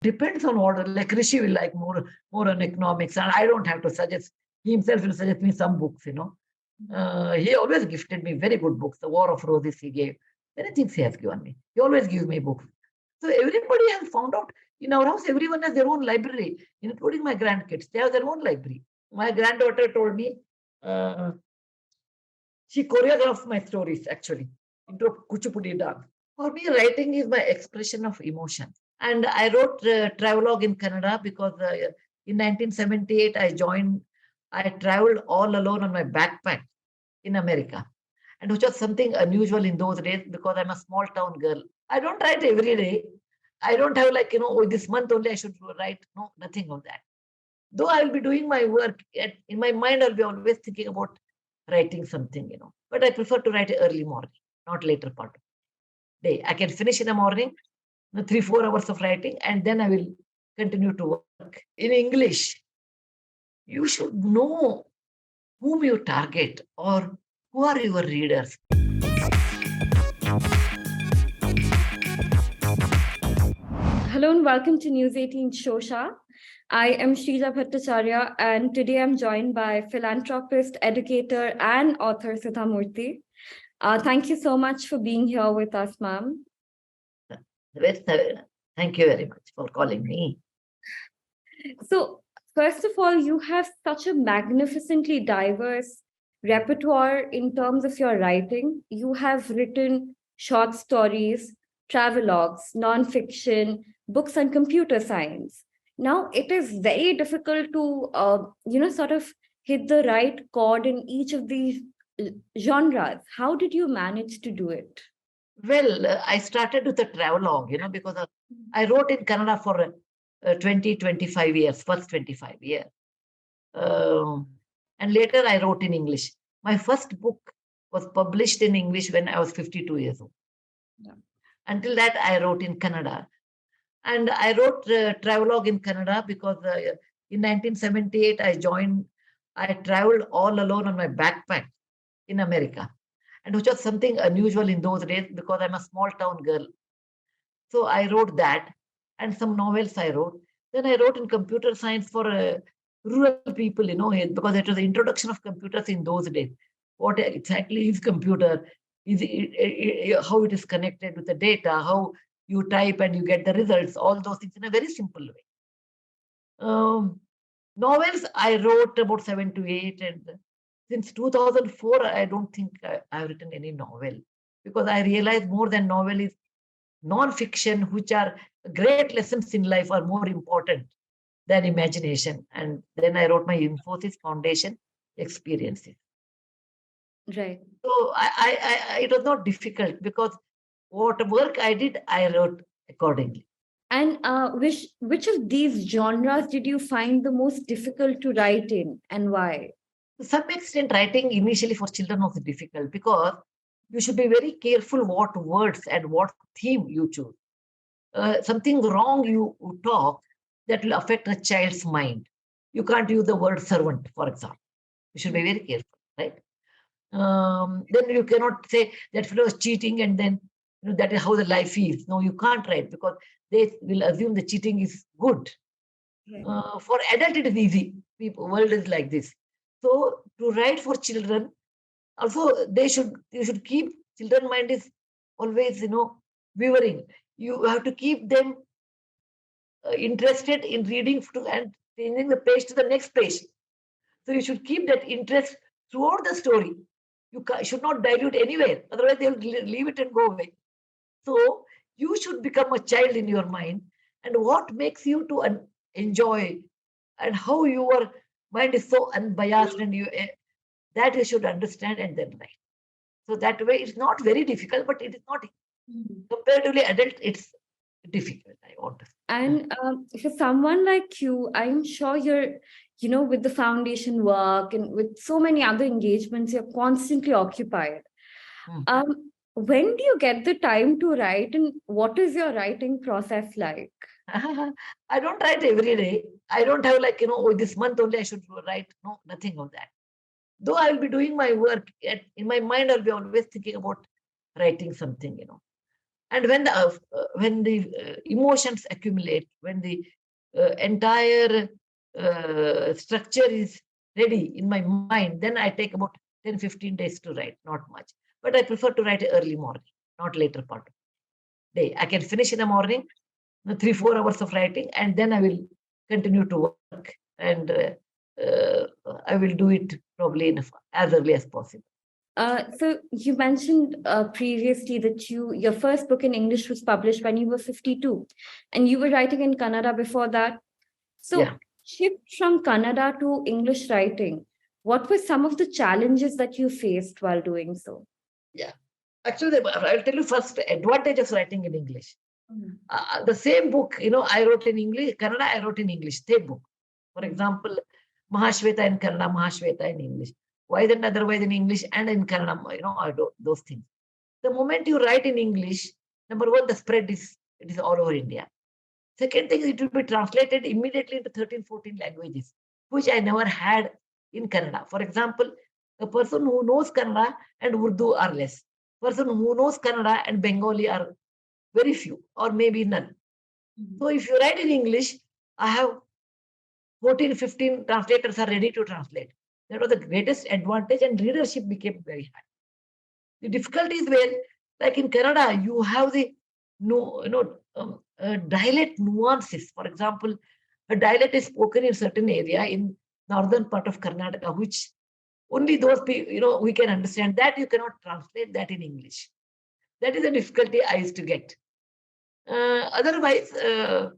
Depends on order. Like Rishi will like more on economics, and I don't have to suggest. He himself will suggest me some books. He always gifted me very good books. The War of Roses he gave. Many things he has given me. He always gives me books. So everybody has found out in our house, everyone has their own library, including my grandkids. They have their own library. My granddaughter told me she choreographed my stories actually into Kuchipudi dance. For me, writing is my expression of emotion. And I wrote travelogue in Kannada because in 1978 I traveled all alone on my backpack in America, and which was something unusual in those days because I'm a small town girl. I don't write every day. I don't have like, this month only I should write. No, nothing of that. Though I will be doing my work, in my mind, I'll be always thinking about writing something, But I prefer to write early morning, not later part of the day. I can finish in the morning, 3-4 hours of writing, and then I will continue to work. In English, you should know whom you target or who are your readers. Hello and welcome to News 18 Showsha. I am Shreeja Bhattacharya, and today I'm joined by philanthropist, educator, and author Sudha Murty. Thank you so much for being here with us, ma'am. Thank you very much for calling me. So, first of all, you have such a magnificently diverse repertoire in terms of your writing. You have written short stories, travelogues, non-fiction, books on computer science. Now, it is very difficult to, sort of hit the right chord in each of these genres. How did you manage to do it? Well, I started with a travelogue, because I wrote in Kannada for 25 years, first 25 years. And later I wrote in English. My first book was published in English when I was 52 years old. Yeah. Until that, I wrote in Kannada. And I wrote travelogue in Kannada because in 1978, I traveled all alone on my backpack in America, and which was something unusual in those days because I'm a small town girl. So I wrote that, and some novels I wrote. Then I wrote in computer science for rural people, because it was the introduction of computers in those days. What exactly is computer? How it is connected with the data? How you type and you get the results? All those things in a very simple way. Novels I wrote about 7 to 8, and since 2004, I don't think I've written any novel, because I realized more than novel is non-fiction, which are great lessons in life, are more important than imagination. And then I wrote my Infosys Foundation experiences. Right. So it was not difficult because what work I did, I wrote accordingly. And which of these genres did you find the most difficult to write in, and why? To some extent, writing initially for children was difficult because you should be very careful what words and what theme you choose. Something wrong you talk, that will affect a child's mind. You can't use the word servant, for example. You should be very careful, right? Then you cannot say that fellow is cheating and then that is how the life is. No, you can't write because they will assume the cheating is good. For adult, it is easy. World is like this. So to write for children, also you should keep children mind is always viewing. You have to keep them interested in reading and changing the page to the next page. So you should keep that interest throughout the story. You should not dilute anywhere, otherwise they will leave it and go away. So you should become a child in your mind, and what makes you to enjoy, and how your mind is so unbiased, and that you should understand and then write. So that way, it's not very difficult, but it is not comparatively adult. It's difficult. I want to say. And for someone like you, I'm sure you're, with the foundation work and with so many other engagements, you're constantly occupied. When do you get the time to write, and what is your writing process like? I don't write every day. I don't have like, this month only I should write. No, nothing of that. Though I will be doing my work, in my mind, I'll be always thinking about writing something, And when the emotions accumulate, when the entire structure is ready in my mind, then I take about 10-15 days to write, not much. But I prefer to write early morning, not later part of the day. I can finish in the morning, 3-4 hours of writing, and then I will continue to work, and I will do it probably as early as possible. So you mentioned previously that your first book in English was published when you were 52, and you were writing in Kannada before that. So Yeah. shift from Kannada to English writing. What were some of the challenges that you faced while doing so? Yeah. Actually, I'll tell you first advantage of writing in English. The same book, I wrote in English, Kannada, I wrote in English, same book. For example, Mahashweta in Kannada, Mahashweta in English. Why then otherwise in English and in Kannada, I do those things. The moment you write in English, number one, the spread it is all over India. Second thing, it will be translated immediately into 13, 14 languages, which I never had in Kannada. For example, a person who knows Kannada and Urdu are less. Person who knows Kannada and Bengali are very few, or maybe none. So if you write in English, I have 14, 15 translators are ready to translate. That was the greatest advantage, and readership became very high. The difficulty is where, like in Kannada, you have the dialect nuances. For example, a dialect is spoken in certain area in northern part of Karnataka, which only those people, we can understand. That you cannot translate that in English. That is the difficulty I used to get. Otherwise, the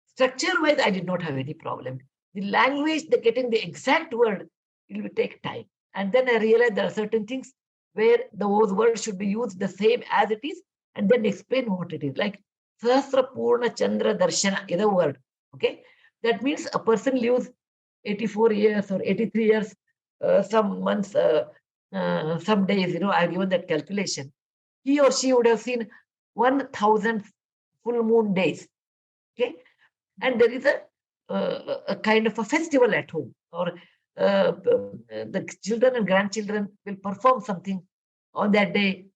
structure-wise, I did not have any problem. The language, getting the exact word, it will take time. And then I realized there are certain things where those words should be used the same as it is, and then explain what it is. Like Sahasra Purna Chandra Darshana is a word. Okay, that means a person lives 84 years or 83 years, some months, some days. I've given that calculation. He or she would have seen 1,000 full moon days. Okay, and there is a kind of a festival at home, or the children and grandchildren will perform something on that day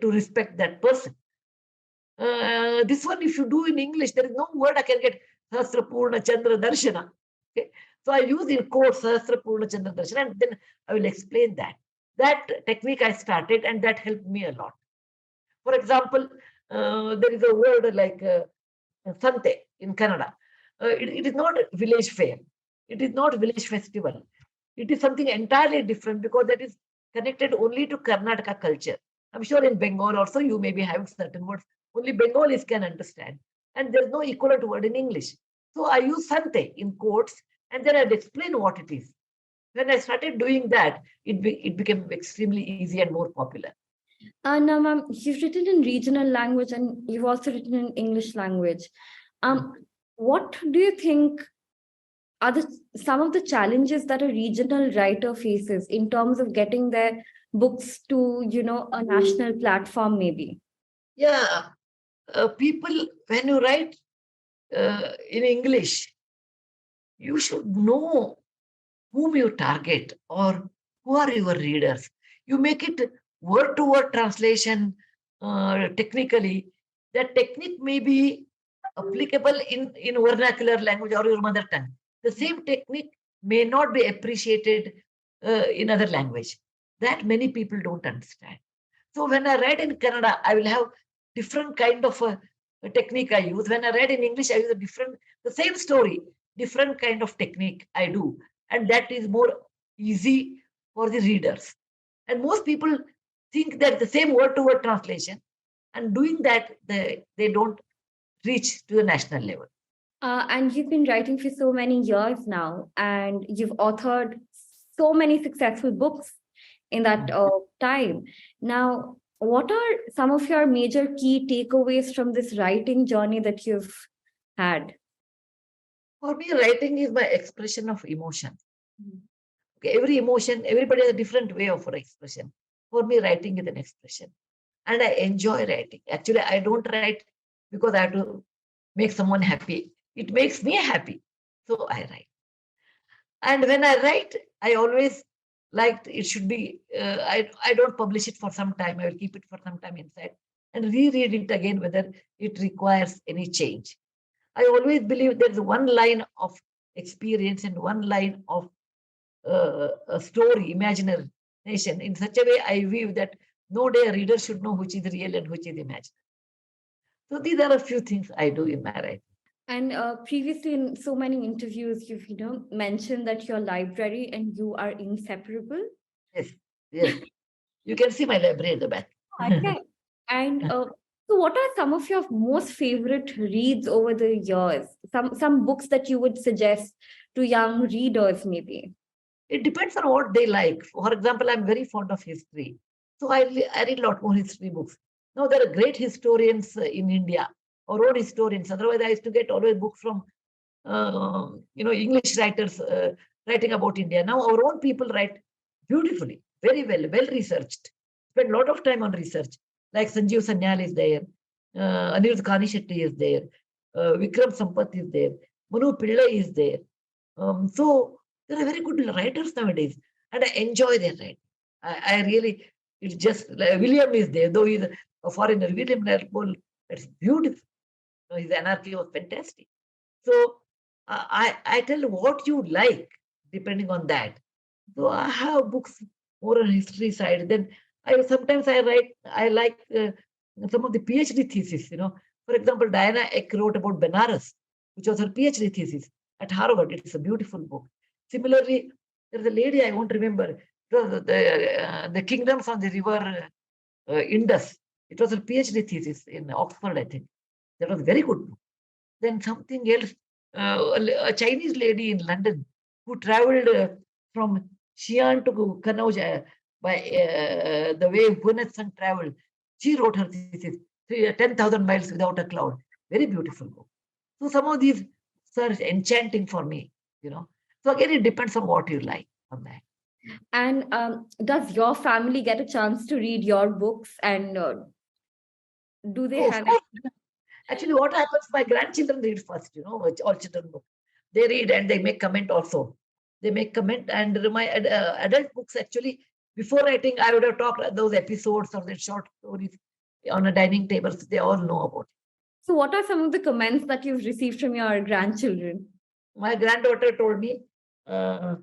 to respect that person. This one, if you do in English, there is no word I can get Sahasra Purna Chandra Darshana. Okay, so I use in quotes Sahasra Purna Chandra Darshana, and then I will explain that. That technique I started, and that helped me a lot. For example, there is a word like Sante in Kannada. It is not a village fair. It is not village festival. It is something entirely different, because that is connected only to Karnataka culture. I'm sure in Bengal also you may be having certain words only Bengalis can understand. And there's no equivalent word in English. So I use Sante in quotes, and then I'd explain what it is. When I started doing that, it became extremely easy and more popular. Now, ma'am, you've written in regional language and you've also written in English language. What do you think are some of the challenges that a regional writer faces in terms of getting their books to, a national platform, maybe? Yeah, people, when you write in English, you should know whom you target or who are your readers. You make it word to word translation technically. That technique may be applicable in vernacular language or your mother tongue. The same technique may not be appreciated in other language. That many people don't understand. So when I write in Kannada, I will have different kind of a technique I use. When I write in English, I use the same story, different kind of technique I do. And that is more easy for the readers. And most people think that the same word to word translation, and doing that, they don't reach to the national level. And you've been writing for so many years now, and you've authored so many successful books in that time. Now, what are some of your major key takeaways from this writing journey that you've had? For me, writing is my expression of emotion. Okay, every emotion, everybody has a different way of expression. For me, writing is an expression. And I enjoy writing. Actually, I don't write because I have to make someone happy. It makes me happy. So I write. And when I write, I always like it should be, I don't publish it for some time. I will keep it for some time inside and reread it again whether it requires any change. I always believe there's one line of experience and one line of a story, imagination, in such a way I weave that no day a reader should know which is real and which is imaginary. So these are a few things I do in my writing. And previously, in so many interviews, you've mentioned that your library and you are inseparable. Yes, yes. You can see my library at the back. Okay. And so, what are some of your most favorite reads over the years? Some books that you would suggest to young readers, maybe. It depends on what they like. For example, I'm very fond of history. So I read a lot more history books. Now, there are great historians in India, our own historians. Otherwise, I used to get always books from, English writers writing about India. Now, our own people write beautifully, very well researched. Spend a lot of time on research. Like Sanjeev Sanyal is there, Anirudh Kanishetty is there, Vikram Sampath is there, Manu Pillai is there. So there are very good writers nowadays, and I enjoy their writing. I really, it's just like William is there, though he's a foreigner. William Naipaul, it's beautiful. His anarchy was fantastic. So I tell what you like depending on that. So I have books more on history side. Then I like some of the PhD thesis. For example, Diana Eck wrote about Benares, which was her PhD thesis at Harvard. It's a beautiful book. Similarly, there's a lady I won't remember. The Kingdoms on the River Indus. It was a PhD thesis in Oxford, I think. That was very good. Then something else, a Chinese lady in London who traveled from Xi'an to Kannauj by the way Gwyneth Sun traveled. She wrote her thesis, 10,000 miles without a cloud. Very beautiful book. So some of these are enchanting for me. So again, it depends on what you like on that. And does your family get a chance to read your books? And do they Oh, of have? course. Actually, what happens, my grandchildren read first, which all children book. They read and they make comment also. They make comment, and my adult books, actually, before writing, I would have talked those episodes or the short stories on a dining table. So they all know about it. So, what are some of the comments that you've received from your grandchildren? My granddaughter told me uh,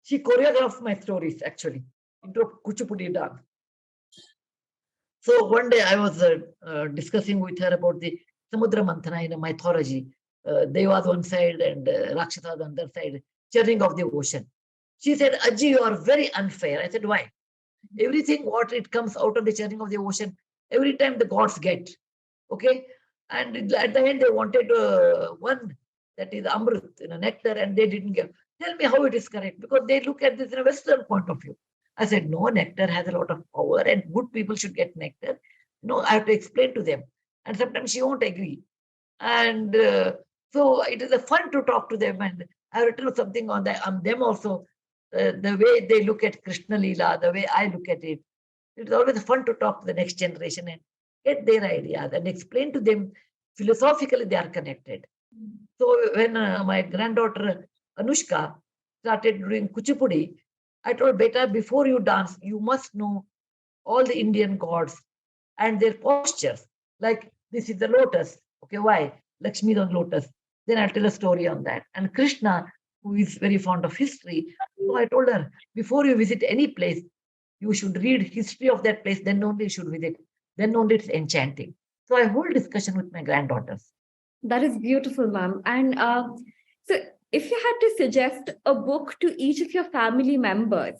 she choreographed my stories, actually, into Kuchipudi dance. So one day I was discussing with her about the Samudra Manthana in a mythology. Devas one side and Rakshasa on the other side, churning of the ocean. She said, Ajji, you are very unfair. I said, why? Everything what it comes out of the churning of the ocean, every time the gods get. Okay? And at the end they wanted one, that is Amrit, nectar, and they didn't give. Tell me how it is correct, because they look at this in a Western point of view. I said, no, nectar has a lot of power and good people should get nectar. No, I have to explain to them. And sometimes she won't agree. And so it is a fun to talk to them. And I've written something on that, on them also, the way they look at Krishna Leela, the way I look at it. It's always fun to talk to the next generation and get their ideas and explain to them philosophically they are connected. So when my granddaughter Anushka started doing Kuchipudi, I told Beta, before you dance, you must know all the Indian gods and their postures. Like this is the lotus. Okay, why? Lakshmi is on lotus. Then I'll tell a story on that. And Krishna, who is very fond of history, so I told her, before you visit any place, you should read history of that place, then only you should visit. Then only it's enchanting. So I hold discussion with my granddaughters. That is beautiful, ma'am. And so, if you had to suggest a book to each of your family members,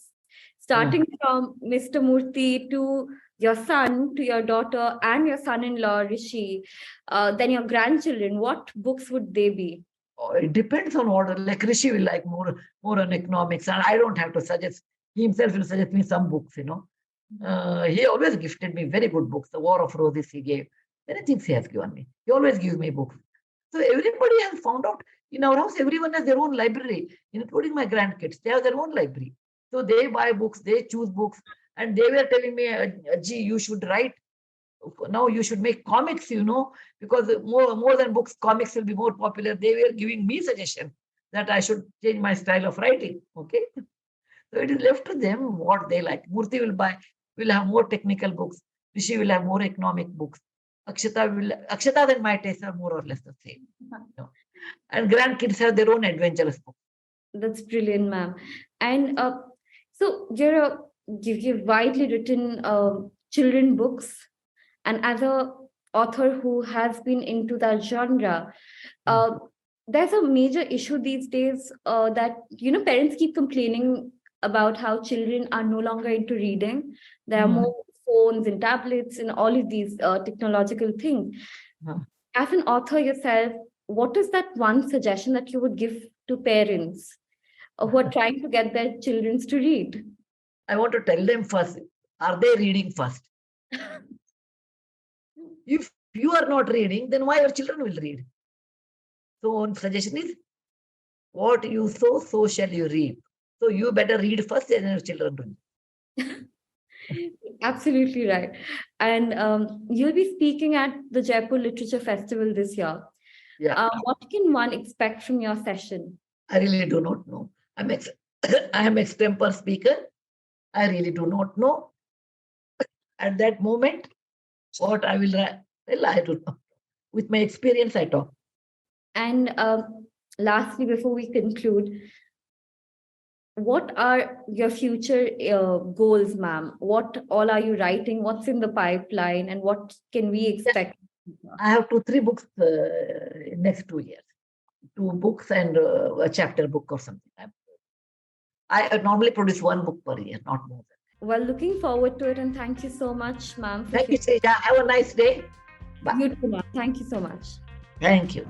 starting from Mr. Murthy to your son, to your daughter, and your son in law, Rishi, then your grandchildren, what books would they be? It depends on order. Like Rishi will like more on economics, and I don't have to suggest. He himself will suggest me some books. He always gifted me very good books. The War of Roses he gave. Many things he has given me. He always gives me books. So everybody has found out in our house, everyone has their own library, including my grandkids. They have their own library. So they buy books, they choose books, and they were telling me, Gee, you should write. Now you should make comics, because more than books, comics will be more popular. They were giving me suggestion that I should change my style of writing. Okay. So it is left to them what they like. Murthy will have more technical books. Rishi will have more economic books. Akshata and my tastes are more or less the same. No. And grandkids have their own adventurous books. That's brilliant, ma'am. And so you've widely written children books, and as a author who has been into that genre, there's a major issue these days that parents keep complaining about how children are no longer into reading. There are more phones and tablets and all of these technological things. As an author yourself, what is that one suggestion that you would give to parents who are trying to get their children to read? I want to tell them first, are they reading first? If you are not reading, then why your children will read? So one suggestion is, what you sow, so shall you reap. So you better read first, then your children read. Absolutely right. And you'll be speaking at the Jaipur Literature Festival this year. Yeah. What can one expect from your session? I really do not know. I am extempore speaker. I really do not know. At that moment, what I will write, well, I don't know. With my experience, I talk. And lastly, before we conclude, what are your future goals, ma'am? What all are you writing? What's in the pipeline? And what can we expect? I have 2-3 books in next 2 years. 2 books and a chapter book or something. I normally produce 1 book per year, not more. Well, looking forward to it, and thank you so much, ma'am. Thank you, Shreeja. Have a nice day. Bye. You too, ma'am. Thank you so much. Thank you.